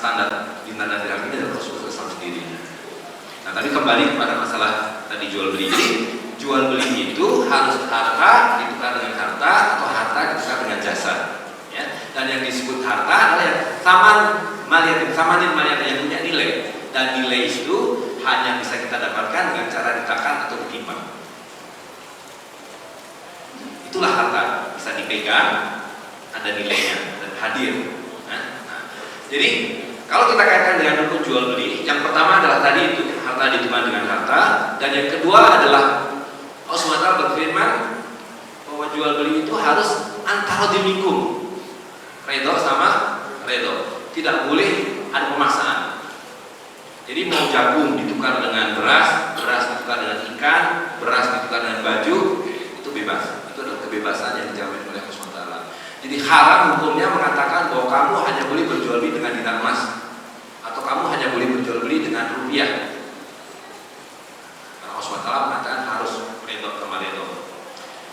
standar dinar dan dirham ini adalah Rasulullah SAW sendiri. Nah, tapi kembali kepada masalah tadi jual beli. Jual beli itu harus harta ditukar dengan harta atau harta ditukar dengan jasa. Ya. Dan yang disebut harta adalah yang samanin maliat yang punya nilai. Dan nilai itu hanya bisa kita dapatkan dengan cara ditakan atau ditimbang. Itulah harta, bisa dipegang, ada nilainya dan hadir. Jadi kalau kita kaitkan dengan rukun jual beli, yang pertama adalah tadi itu harta ditukar dengan harta, dan yang kedua adalah Allah SWT berfirman bahwa jual beli itu harus antara dimikum, redho sama redho, tidak boleh ada pemaksaan. Jadi mau jagung ditukar dengan beras, beras ditukar dengan ikan, beras ditukar dengan baju, itu bebas. Itu adalah kebebasan yang dijamin oleh Allah SWT. Jadi haram hukumnya mengatakan bahwa kamu hanya boleh berjual beli dengan dinar emas, atau kamu hanya boleh berjual beli dengan rupiah. Karena Allah SWT mengatakan harus redho sama redho.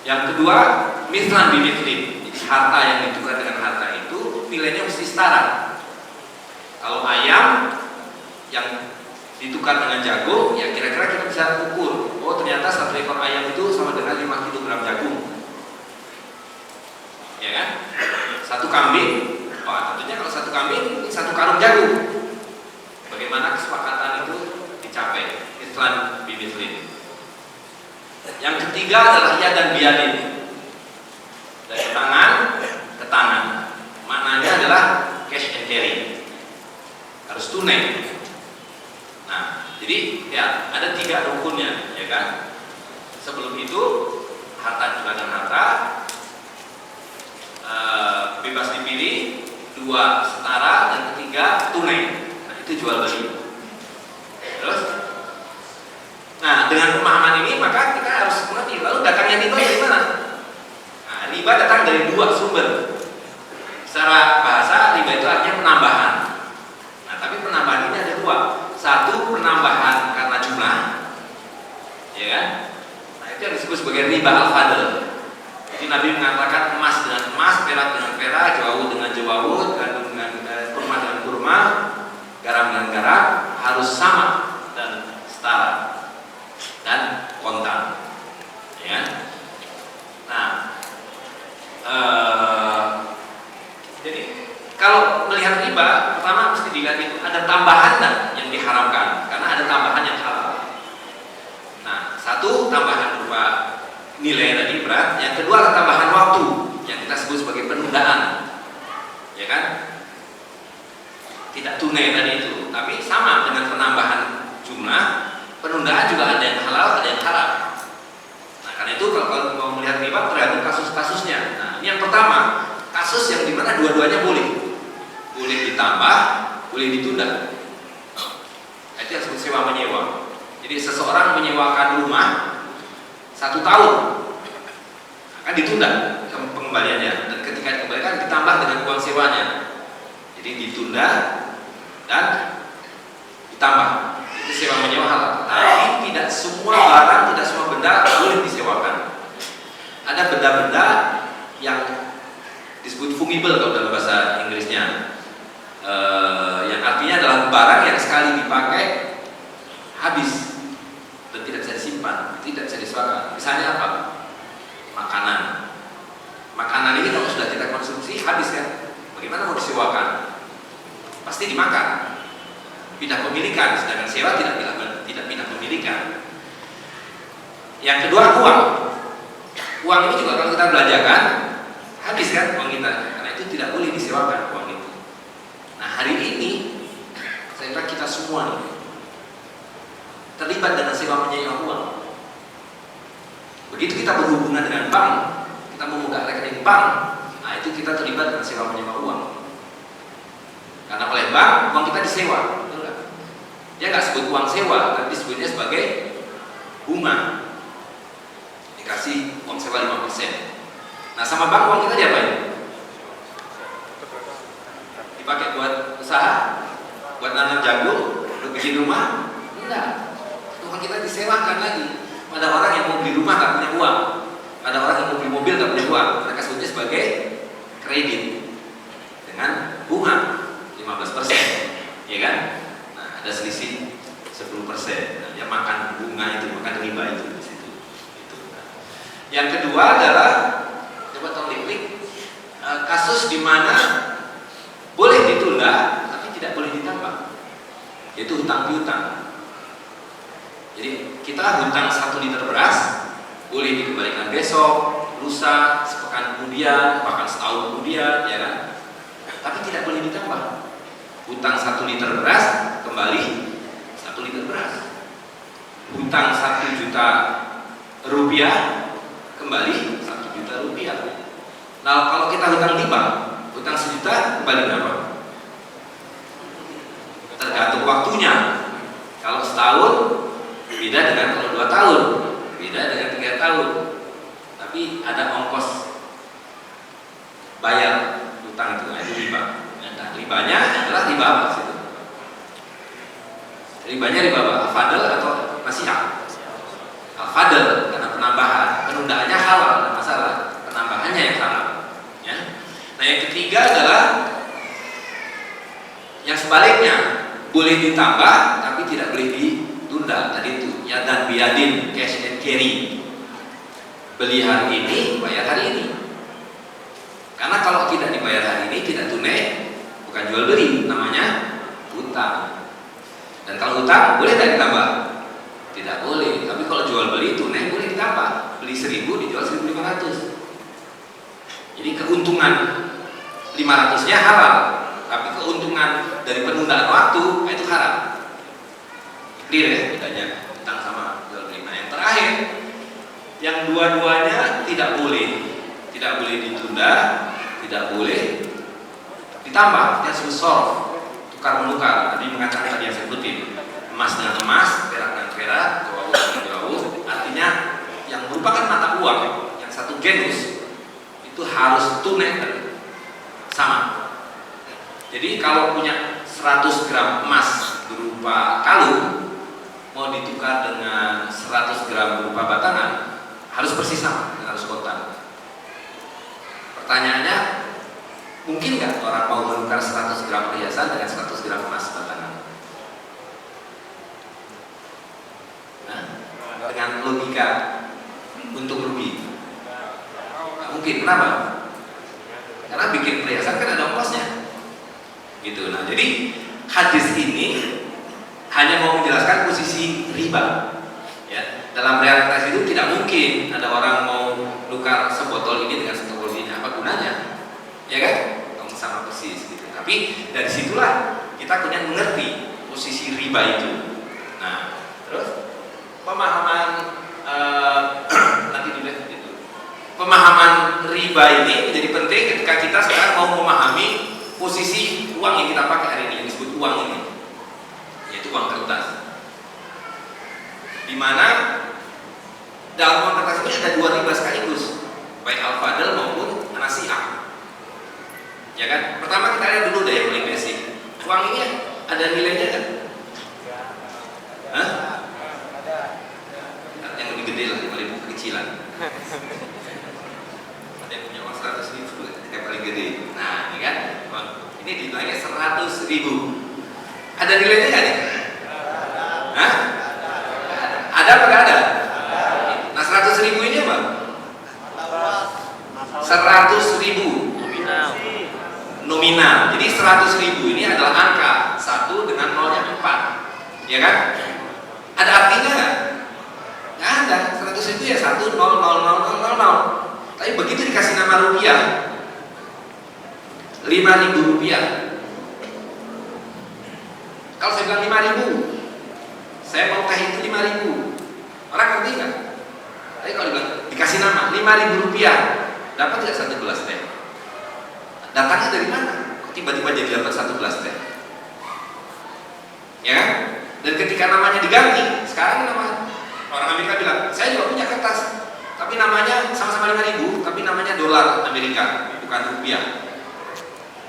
Yang kedua, mithlan bimithlin. Jadi harta yang ditukar dengan harta itu nilainya mesti setara. Kalau ayam yang ditukar dengan jagung, ya kira-kira kita bisa ukur, oh ternyata 1 ekor ayam itu sama dengan 5 kg jagung, ya kan? 1 kambing, wah tentunya kalau 1 kambing ini 1 karung jagung. Bagaimana kesepakatan itu dicapai? Islam bimithlin. Yang ketiga adalah ya dan biadin, dari tangan ke tangan. Maknanya adalah cash and carry, harus tunai. Nah, jadi ya ada 3 rukunnya, ya kan? Sebelum itu harta juga dan harta, bebas dipilih, 2 setara, dan 3 tunai. Nah, itu jual beli. Terus, nah dengan pemahaman ini maka kita harus mengerti lalu datangnya riba dari mana? Nah, riba datang dari 2 sumber. Secara bahasa riba itu artinya penambahan. Nah, tapi penambahan ini ada 2. 1 penambahan karena jumlah, ya kan? Nah, itu yang disebut sebagai riba al-fadl. Jadi Nabi mengatakan emas dengan emas, perak dengan perak, jawud dengan jawud, gandum dengan kurma dengan kurma, garam dengan garam harus sama dan setara dan kontan, ya. Nah, jadi kalau melihat riba, pertama mesti dilihat itu ada tambahan dan yang diharamkan, karena ada tambahan yang halal. Nah, 1 tambahan berupa nilai tadi berat, yang kedua adalah tambahan waktu yang kita sebut sebagai penundaan, ya kan? Tidak tunai tadi itu, tapi sama dengan penambahan jumlah, penundaan juga ada yang halal, ada yang haram. Nah, karena itu kalau mau melihat riba tergantung kasus-kasusnya. Nah, ini yang pertama, kasus yang dimana dua-duanya boleh ditambah, boleh ditunda. Itu yang disebut sewa menyewa. Jadi seseorang menyewakan rumah 1 tahun, akan ditunda pengembaliannya, dan ketika dikembalikan ditambah dengan uang sewanya. Jadi ditunda dan ditambah. Itu sewa menyewa halal. Tapi tidak semua barang, tidak semua benda boleh disewakan. Ada benda-benda yang disebut fungible kalau dalam bahasa Inggrisnya, yang artinya adalah barang yang sekali dipakai habis dan tidak bisa disimpan, tidak bisa disewakan. Misalnya apa? Makanan ini kalau sudah kita konsumsi habis kan, bagaimana mau disewakan? Pasti dimakan, pindah pemilikan. Sedangkan sewa tidak pindah pemilikan. Yang kedua, uang ini juga kalau kita belanjakan habis kan uang kita, karena itu tidak boleh disewakan uang itu. Nah, hari ini saya kira kita semua nih terlibat dengan sewa menyewa uang. Begitu kita berhubungan dengan bank, kita membuka rekening bank, nah itu kita terlibat dengan sewa menyewa uang. Karena oleh bank, uang kita disewa, betul kan? Dia nggak sebut uang sewa, tapi disebutnya sebagai bunga. Dikasih uang sewa 5%. Nah, sama bank uang kita diapain? Dipakai buat usaha, buat nanam jagung, buat bikin rumah? Enggak. Uang kita disewakan lagi pada orang yang mau beli rumah tak punya uang, pada orang yang mau beli mobil tak punya uang. Mereka sebutnya sebagai kredit dengan bunga 15%. ada selisih 10%. Nah, dia makan bunga itu, makan riba itu di situ. Itu. Nah. Yang kedua adalah coba tolong diklik kasus di mana boleh ditunda tapi tidak boleh ditambah, yaitu hutang piutang. Jadi kita hutang 1 liter beras boleh dikembalikan besok, lusa, sepekan kemudian, bahkan setahun kemudian, ya kan? Tapi tidak boleh ditambah. Hutang 1 liter beras kembali 1 liter beras. Hutang 1 juta rupiah kembali 1 juta rupiah. Nah, kalau kita hutang 5, hutang 1 juta kembali berapa? Tergantung waktunya. Kalau setahun beda dengan kalau 2 tahun, beda dengan 3 tahun. Tapi ada ongkos bayar hutang itu riba. Nah, ribanya adalah riba apa sih? Ribanya riba apa? Al-fadl atau nasiah? Al-fadl karena penambahan, penundaannya halal, tidak masalah. Penambahannya yang halal. Ya. Nah, yang ketiga adalah yang sebaliknya, boleh ditambah tapi tidak boleh ditunda. Tadi itu ya, dan biadin, cash and carry. Beli hari ini, bayar hari ini. Karena kalau tidak dibayar hari ini, tidak tunai, bukan jual beli, namanya hutang. Dan kalau hutang boleh tidak ditambah? Tidak boleh. Tapi kalau jual beli tunai boleh ditambah. Beli 1.000 dijual 1.500. Jadi keuntungan 500-nya halal, tapi keuntungan dari penundaan waktu itu haram. Clear ya bedanya hutang sama jual beli. Nah, yang terakhir, yang dua-duanya tidak boleh ditunda, tidak boleh ditambah. Yang susor, tukar menukar. Tadi mengatakan tadi yang saya sebutin, emas dengan emas, perak dengan perak, jawab dengan jawab. Artinya yang merupakan mata uang yang satu genus itu harus tunai sama. Jadi kalau punya 100 gram emas berupa kalung mau ditukar dengan 100 gram berupa batangan, harus persis sama, harus kontan. Pertanyaannya, mungkin nggak orang mau menukar 100 gram perhiasan dengan 100 gram emas batangan? Nah, dengan logika untung rugi, nggak mungkin. Kenapa? Karena bikin perhiasan kan ada ongkosnya, gitu. Nah, jadi hadis ini hanya mau menjelaskan posisi riba. Ya, dalam realitas itu tidak mungkin ada orang mau nukar sebotol ini dengan sebotol ini, apa gunanya? Ya kan? Sama persis gitu. Tapi dari situlah kita kemudian mengerti posisi riba itu. Nah, terus pemahaman nanti dulu gitu. Pemahaman riba ini menjadi penting ketika kita sekarang mau memahami posisi uang yang kita pakai hari ini, yang disebut uang ini, yaitu uang kertas. Di mana dalam uang kertas ini ada 2 riba sekaligus, baik al-fadl maupun nasiah. Ya kan? Pertama kita lihat dulu deh yang paling basic. Uang ini ada nilainya kan? Hah? Yang lebih gede lah, 5.000 kekecilan. Ada yang punya uang 100.000 yang paling gede. Nah, ini kan? Ini nilainya 100.000. Ada nilainya nggak nih? Hah? Ada apa nggak ada? Nah, 100.000 ini apa? 100.000 nominal. Jadi 100.000 ini adalah angka 1 dengan nolnya 4, ya kan? Ada artinya nggak? Nggak ada. 100.000 ya 1 0 0 0 0 0. Tapi begitu dikasih nama rupiah, 5.000 rupiah. Kalau saya bilang 5.000, saya mau teh itu 5.000. Orang ngerti nggak? Tapi kalau bilang dikasih nama 5.000 rupiah, dapat nggak 1 gelas teh? Datangnya dari mana? Tiba-tiba jadi dapat 1 gelas teh. Ya? Dan ketika namanya diganti, sekarang nama orang Amerika bilang, saya juga punya kertas, tapi namanya sama-sama 5.000, tapi namanya dolar Amerika, bukan rupiah.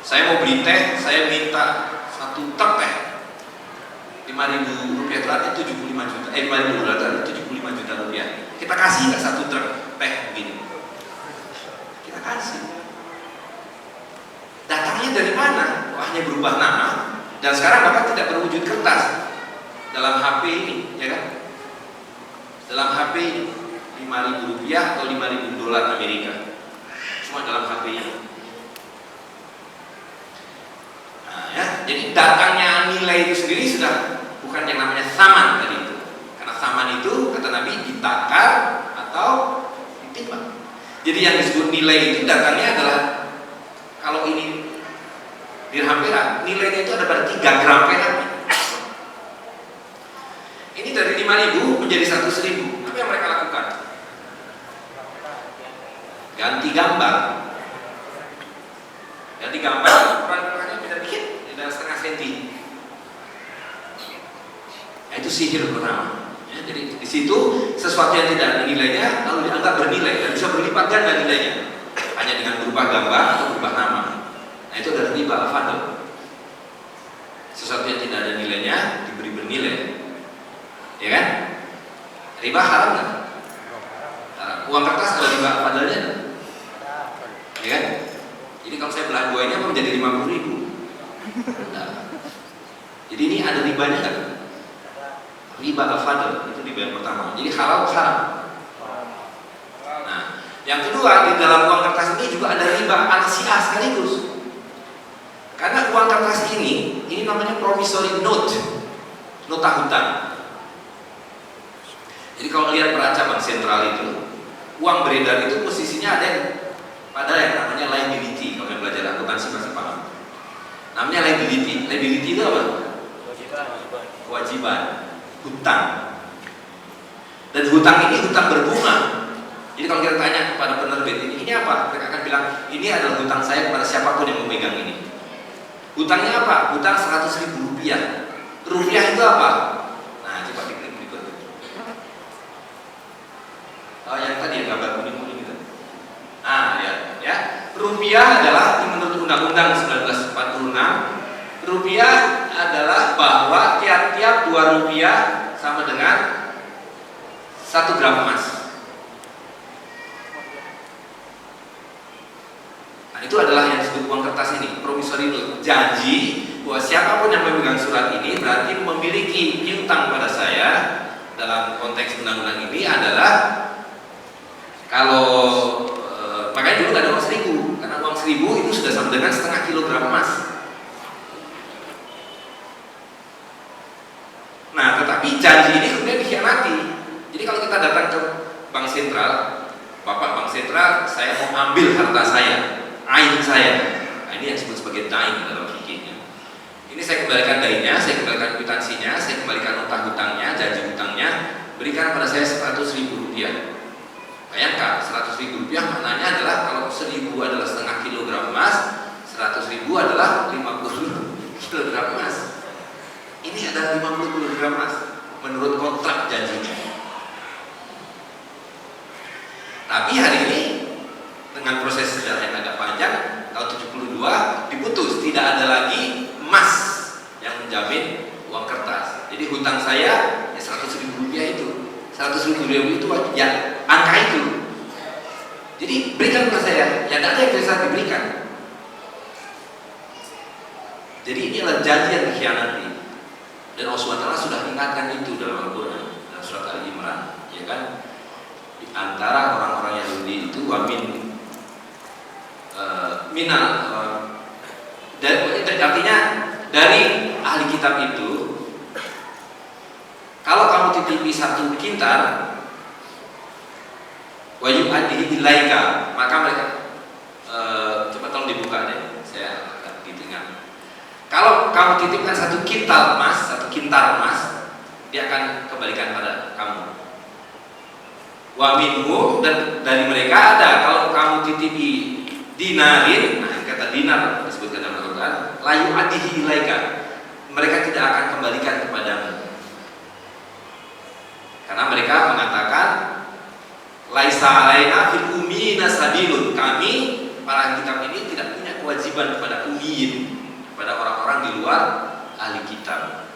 Saya mau beli teh, saya minta 1 tep teh, 5.000 rupiah itu artinya 75 juta. 5.000 dolar itu artinya 75 juta rupiah. Kita kasih nggak 1 truk teh begini? Kita kasih. Datangnya dari mana? Kok hanya berubah nama? Dan sekarang bahkan tidak berwujud kertas dalam HP ini, ya kan? Dalam HP ini Rp5.000 atau $5.000 Amerika, cuma dalam HP ini. Nah, ya, jadi datangnya nilai itu sendiri sudah bukan yang namanya saman tadi itu, karena saman itu kata Nabi ditakar atau ditimbang. Jadi yang disebut nilai itu datangnya adalah, kalau ini dirham perak, nilainya itu ada pada 3 gram perak. Ini dari 5.000 menjadi 100.000. Apa yang mereka lakukan? Ganti gambar. Ganti gambar, ukurannya beda dikit, beda setengah senti. Nah, itu sihir pertama. Ya, jadi di situ sesuatu yang tidak ada nilainya lalu dianggap bernilai dan bisa berlipat ganda nilainya, hanya dengan berubah gambar atau berubah nama. Nah, itu adalah riba al-fadl. Sesuatu yang tidak ada nilainya diberi bernilai, ya kan? Riba haram nggak? Haram. Uang kertas ada riba al-fadlnya, ya kan? Jadi kalau saya belah dua ini apa menjadi 50.000? Nah. Jadi ini ada ribanya nggak? Riba al-fadl itu riba yang pertama. Jadi halal haram. Nah, yang kedua, di dalam uang kertas ini juga ada riba al-si'ah sekaligus. Karena uang kertas ini namanya promissory note, nota hutang. Jadi kalau lihat neraca bank sentral itu, uang beredar itu posisinya ada pada yang namanya liability. Kalau yang belajar akuntansi masih paham. Namanya liability. Liability itu apa? Kewajiban. Hutang. Dan hutang ini hutang berbunga. Jadi kalau kita tanya kepada penerbit ini apa? Mereka akan bilang, ini adalah hutang saya kepada siapapun yang memegang ini. Hutangnya apa? Hutang Rp100.000. Rupiah itu apa? Nah, coba diklik berikut. Oh, yang tadi yang gambar kuning-kuning itu. Ah, ya. Rupiah adalah menurut Undang-Undang 1946, rupiah adalah bahwa tiap-tiap Rp2 sama dengan 1 gram emas. Nah, itu adalah yang disebut uang kertas ini, promissory note. Janji bahwa siapapun yang memegang surat ini berarti memiliki piutang pada saya. Dalam konteks undang-undang ini adalah kalau makanya dulu ada uang 1.000, karena uang 1.000 itu sudah sama dengan setengah kilogram emas. Nah, tetapi janji ini kemudian dikhianati. Jadi kalau kita datang ke bank sentral, Bapak bank sentral, saya mau ambil harta saya, ain saya. Nah, ini yang disebut sebagai dain dalam fikihnya. Ini saya kembalikan dainnya, saya kembalikan kwitansinya, saya kembalikan nota hutangnya, janji hutangnya, berikan pada saya Rp100.000. Bayangkan, Rp100.000 maknanya adalah kalau 1.000 adalah setengah kilogram emas, 100.000 adalah 50 kilogram emas. Ini adalah 50 kilogram emas menurut kontrak janjinya. Tapi hari ini dengan proses sejarah yang agak panjang, tahun 72 diputus, tidak ada lagi emas yang menjamin uang kertas. Jadi hutang saya ya Rp100.000 itu, Rp100.000 itu ya angka itu. Jadi berikan kepada saya, ya tidak ada yang bisa diberikan. Jadi ini adalah janji yang dikhianati. Dan Allah SWT sudah ingatkan itu dalam Al-Quran, dalam surat Al-Imran, ya kan? Di antara orang-orang Yahudi itu artinya dari ahli kitab itu, kalau kamu titipi 1 kintar, wajib adihi ilaika, maka mereka coba tolong dibuka deh, saya akan didengar. Kalau kamu titipkan 1 kintal emas, 1 kintar emas, dia akan kembalikan pada kamu. Wa minhum, dan dari mereka ada, kalau kamu titipi dinarin, nah kata dinar disebutkan dalam Al-Quran, layu adihi ilaika, mereka tidak akan kembalikan kepadamu. Karena mereka mengatakan laisa alaina fil ummiyina sabilun, kami para kitab ini tidak punya kewajiban kepada ummiyin, pada orang-orang di luar ahli kitab,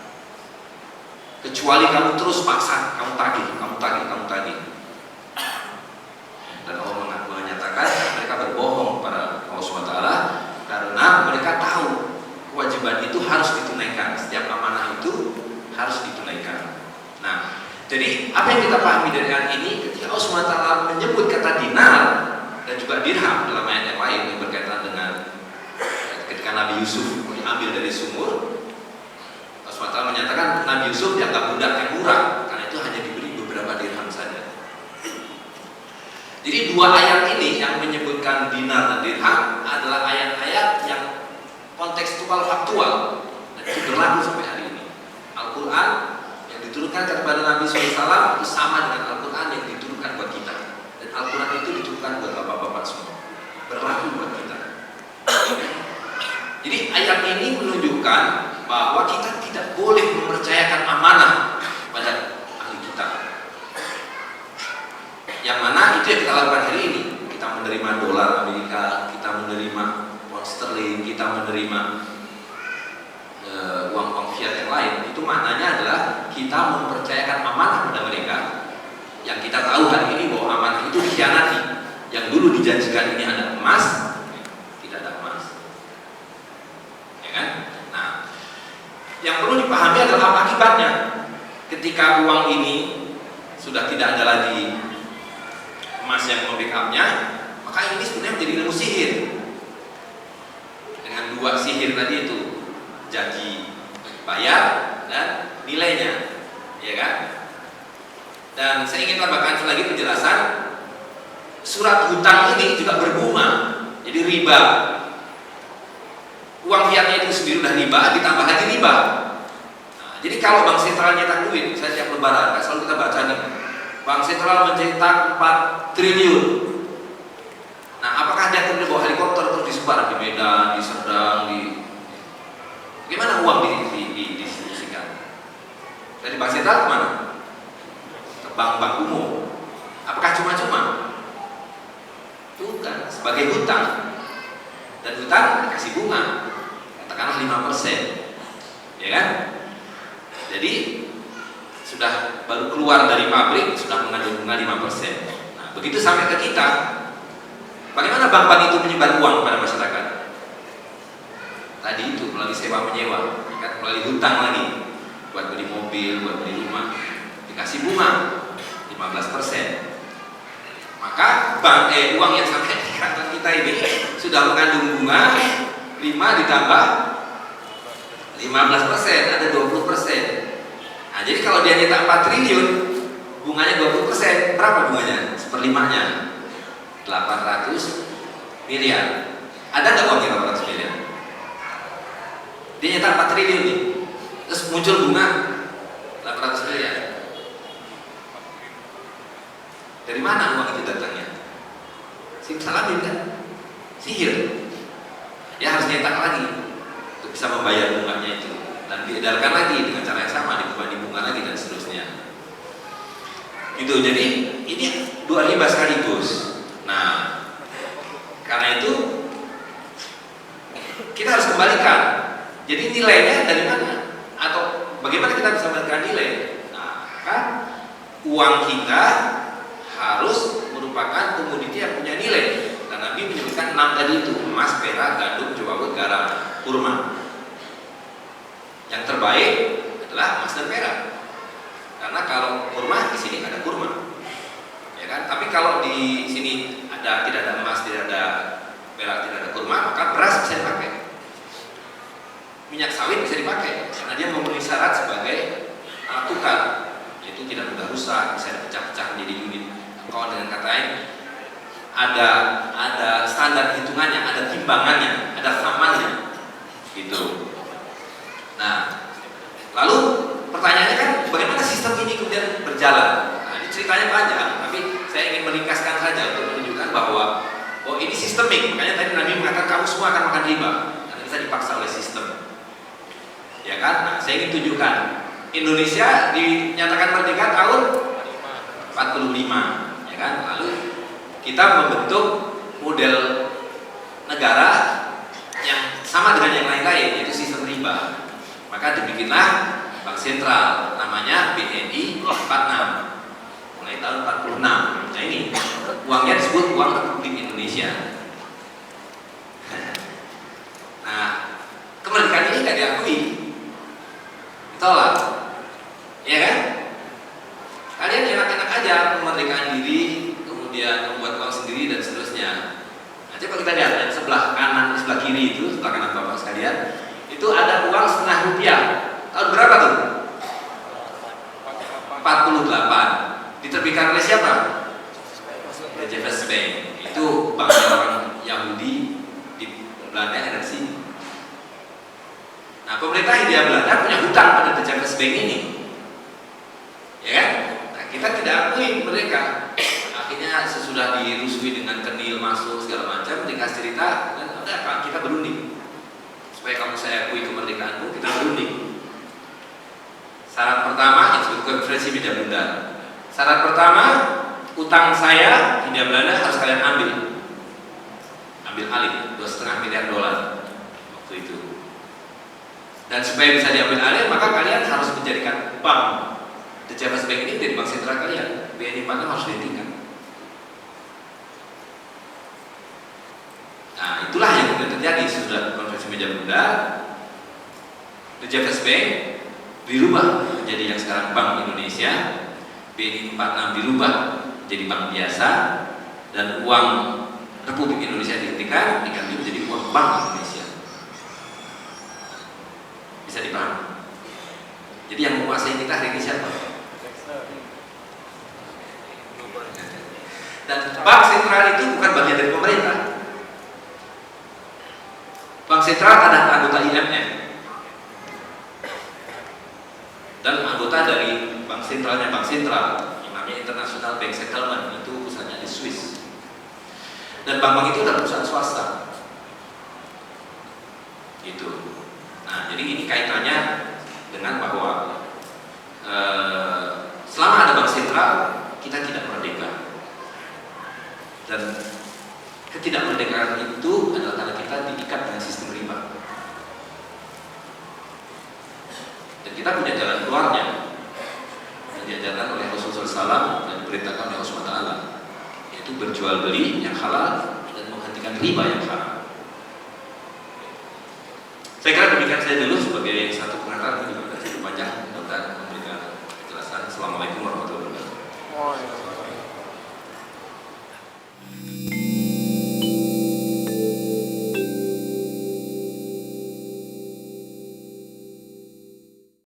kecuali kamu terus paksa, kamu tagih. Dan Allah menyatakan mereka berbohong kepada Allah SWT, karena mereka tahu kewajiban itu harus ditunaikan. apa yang kita pahami dari ayat ini, ketika Allah SWT menyebut kata dinar dan juga dirham dalam ayat yang lain yang berkaitan dengan ketika Nabi Yusuf diambil dari sumur, Allah SWT menyatakan Nabi Yusuf dianggap budak yang murah karena itu hanya diberi beberapa dirham saja. Jadi dua ayat ini yang menyebutkan dinar dan dirham adalah ayat-ayat yang kontekstual faktual dan itu berlaku sampai hari ini. Al-Quran yang diturunkan kepada Nabi SAW itu sama dengan Al-Quran yang diturunkan buat kita, dan Al-Quran itu diturunkan buat bapak-bapak semua, berlaku buat kita. Jadi ayat ini menunjukkan bahwa kita tidak boleh mempercayakan amanah pada ahli kita, yang mana itu yang kita lakukan hari ini. Kita menerima dolar Amerika, kita menerima pound sterling, kita menerima uang-uang fiat yang lain. Itu maknanya adalah kita mempercayakan amanah pada mereka yang kita tahu hari ini bahwa amanah itu dikhianati. Yang dulu dijanjikan ini ada emas, tidak ada emas, ya kan? Nah, yang perlu dipahami adalah apa akibatnya ketika uang ini sudah tidak ada lagi emas yang membackupnya, maka ini sebenarnya menjadi ilmu sihir dengan dua sihir tadi itu, janji bayar dan nilainya, ya kan? Dan saya ingin tambahkan lagi penjelasan, surat hutang ini juga berbunga, jadi riba. Uang fiatnya itu sendiri udah riba, ditambah lagi riba. Nah, jadi kalau bank sentral nyetak duit, saya tiap lebaran, selalu kita baca nih, bank sentral mencetak 4 triliun. Nah, apakah dia kemudian bawa helikopter terus disebar di Medan, di Serdang, gimana uang didistribusikan? Dari bank sentral kemana? Ke bank-bank umum. Apakah cuma-cuma? Bukan, sebagai hutang. Dan hutang dikasih bunga, katakanlah 5%, ya kan? Jadi sudah baru keluar dari pabrik sudah mengandung bunga 5%. Nah, begitu sampai ke kita, bagaimana bank-bank itu menyebar uang kepada masyarakat? Tadi itu melalui sewa menyewa, kan? Melalui hutang lagi, buat beli mobil, buat beli rumah, dikasih bunga 15%. Maka uang yang sampai di kantong kita ini sudah mengandung bunga 5 ditambah 15%, ada 20%. Nah, jadi kalau dia nyetak 4 triliun, bunganya 20%, berapa bunganya? 1/5-nya 800 miliar. Ada nggak uangnya 800 miliar? Dia nyetak 4 triliun nih, terus muncul bunga 800 miliar. Dari mana uang itu datangnya? Simsalabim kan? Sihir. Ya harus nyetak lagi untuk bisa membayar bunganya itu, dan diedarkan lagi dengan cara yang sama, dibebani bunga lagi dan seterusnya. Gitu. Jadi ini dua riba sekaligus. Nah, karena itu kita harus kembalikan. Jadi nilainya dari mana? Atau bagaimana kita bisa mendapatkan nilai? Nah, kan uang kita harus merupakan komoditi yang punya nilai. Dan Nabi menyebutkan 6 tadi itu, emas, perak, gandum, jawabut, garam, kurma. Yang terbaik adalah emas dan perak. Karena kalau kurma di sini ada kurma, ya kan? Tapi kalau di sini tidak ada emas, tidak ada perak, tidak ada kurma, maka beras bisa dipakai. Minyak sawit bisa dipakai karena dia memenuhi syarat sebagai alat tukar, yaitu tidak mudah rusak, bisa dipecah-pecah menjadi unit. Kalau dengan kata lain ada standar hitungannya, ada timbangannya, ada samannya, gitu. Nah, lalu pertanyaannya kan bagaimana sistem ini kemudian berjalan? Nah, ini ceritanya panjang, tapi saya ingin meringkaskan saja untuk menunjukkan bahwa ini sistemik. Makanya tadi Nabi mengatakan kamu semua akan makan riba karena kita dipaksa oleh sistem, ya kan? Nah, saya ingin tunjukkan Indonesia dinyatakan merdeka tahun 45. Kan? Lalu kita membentuk model negara yang sama dengan yang lain-lain, yaitu sistem riba. Maka dibikinlah bank sentral, namanya BNI 46 mulai tahun 46. Nah, ini uangnya disebut uang Republik Indonesia. Nah, kemerdekaan ini nggak diakui, ditolak, ya kan? Kalian kita lihat yang sebelah kanan, sebelah kiri itu, sebelah kanan Bapak sekalian, itu ada uang setengah rupiah. Tahun berapa tuh? 48. Diterbitkan oleh siapa? Jeffers Bank. Itu banknya orang Yahudi di Belanda yang ada di sini. Nah, pemerintah Hindia Belanda punya hutang pada Jeffers Bank ini, ya kan? Nah, kita tidak akui mereka. Akhirnya sesudah dirusui dengan kenil masuk segala macam, dikasih cerita, dan udah kita berunding supaya kamu saya akui kemerdekaanmu, kita berunding. Syarat pertama, yang disebut konferensi meja bundar. Syarat pertama, utang saya Hindia Belanda harus kalian ambil alih $2,5 miliar waktu itu. Dan supaya bisa diambil alih, maka kalian harus menjadikan bank The Jeffers Bank ini dari bank sentral kalian. BNI Partner harus dihentikan. Nah, itulah yang kemudian terjadi sudah konferensi meja bundar. The Jeffers Bank dirubah menjadi yang sekarang Bank Indonesia. BNI 46 dirubah menjadi bank biasa, dan uang Republik Indonesia dihentikan, diganti menjadi uang Bank Indonesia. Bisa dipahami? Jadi yang menguasai kita hari ini siapa? Dan bank sentral itu bukan bagian dari pemerintah. Bank sentral adalah anggota IMF dan anggota dari bank sentralnya bank sentral yang namanya International Bank Settlement, itu pusatnya di Swiss. Dan bank-bank itu adalah perusahaan swasta. Gitu. Nah, jadi ini kaitannya dengan bahwa selama ada bank sentral kita tidak merdeka. Dan ketidakmerdekaan itu adalah karena kita diikat dengan sistem riba. Dan kita punya jalan keluarnya, yang diajarkan oleh Rasulullah SAW dan diperintahkan oleh Allah SWT, yaitu berjual beli yang halal dan menghentikan riba yang haram. Saya kira demikian saja dulu sebagai satu pengetahuan, juga sudah cukup panjang, mudah-mudahan memberikan kejelasan. Assalamualaikum warahmatullahi wabarakatuh.